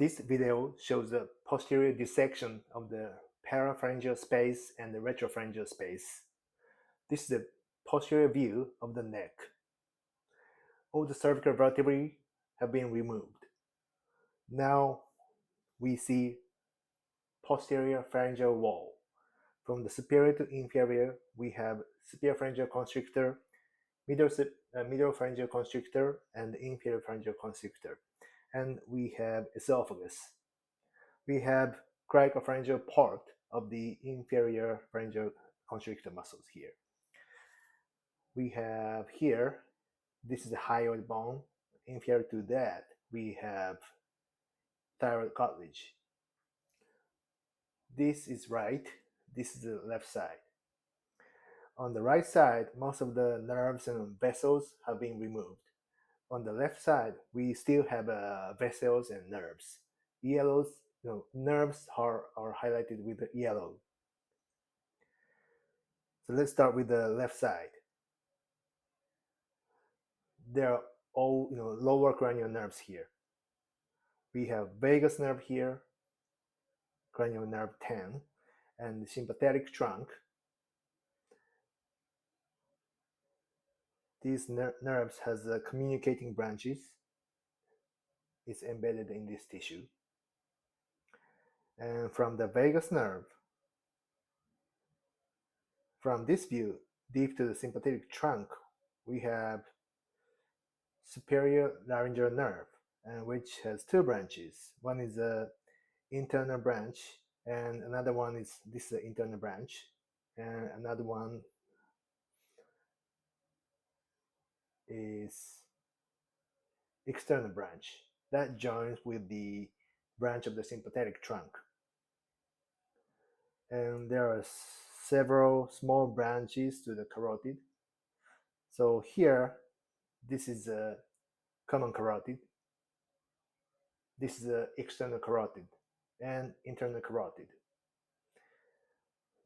This video shows the posterior dissection of the parapharyngeal space and the retropharyngeal space. This is the posterior view of the neck. All the cervical vertebrae have been removed. Now we see posterior pharyngeal wall. From the superior to inferior, we have superior pharyngeal constrictor, middle pharyngeal constrictor, and inferior pharyngeal constrictor. And we have esophagus. We have cricopharyngeal part of the inferior pharyngeal constrictor muscles here. We have here, this is the hyoid bone. Inferior to that, we have thyroid cartilage. This is right, this is the left side. On the right side, most of the nerves and vessels have been removed. On the left side, we still have vessels and nerves. Nerves are highlighted with the yellow. So let's start with the left side. There are all lower cranial nerves here. We have vagus nerve here, cranial nerve 10, and the sympathetic trunk. These nerves has communicating branches. It's embedded in this tissue. And from the vagus nerve, from this view, deep to the sympathetic trunk, we have superior laryngeal nerve, which has two branches. One is the internal branch, and another one is this internal branch, and another one is external branch that joins with the branch of the sympathetic trunk. And there are several small branches to the carotid. So here, this is a common carotid. This is the external carotid and internal carotid.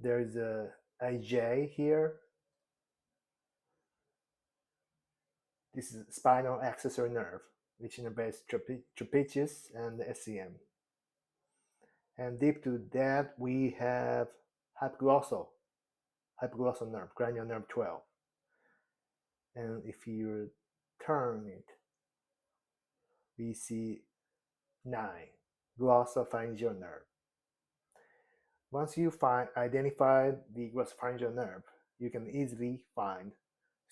There is a IJ here. This is spinal accessory nerve, which innervates trapezius and the SCM. And deep to that, we have hypoglossal nerve, cranial nerve 12. And if you turn it, we see 9, glossopharyngeal nerve. Once you identify the glossopharyngeal nerve, you can easily find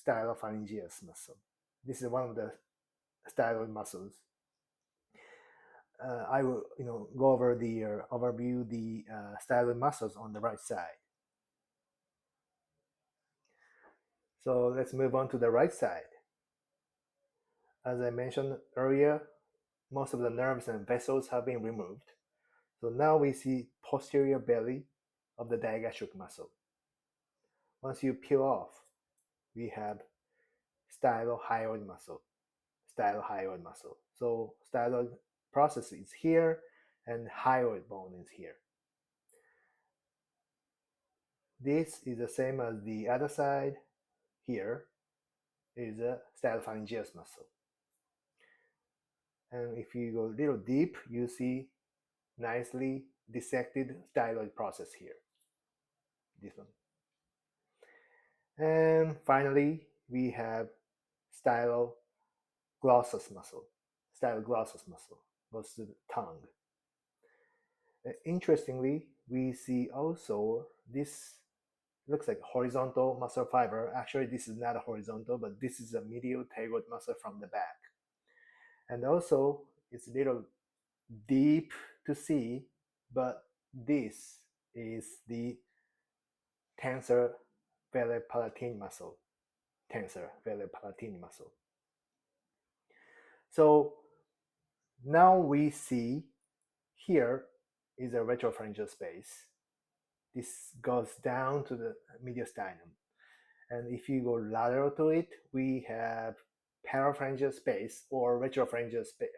stylopharyngeus muscle. This is one of the styloid muscles. I will go over the overview the styloid muscles on the right side. So let's move on to the right side. As I mentioned earlier, most of the nerves and vessels have been removed. So now we see posterior belly of the digastric muscle. Once you peel off, we have stylohyoid muscle. So styloid process is here and hyoid bone is here. This is the same as the other side. Here is a stylopharyngeus muscle. And if you go a little deep, you see nicely dissected styloid process here. This one. And finally, we have styloglossus muscle. Goes to the tongue. Interestingly, we see also this looks like horizontal muscle fiber. Actually, this is not a horizontal, but this is a medial pterygoid muscle from the back. And also, it's a little deep to see, but this is the tensor veli palatini muscle. So now we see here is a retropharyngeal space. This goes down to the mediastinum. And if you go lateral to it, we have parapharyngeal space or retropharyngeal space.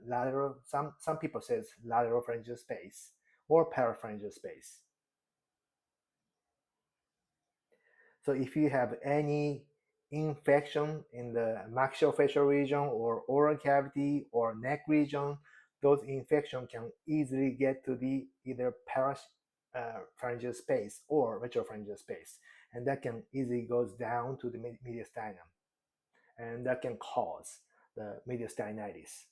Lateral. Some people says lateral pharyngeal space or parapharyngeal space. So if you have any infection in the maxillofacial region or oral cavity or neck region, those infections can easily get to the either parapharyngeal space or retropharyngeal space, and that can easily goes down to the mediastinum, and that can cause the mediastinitis.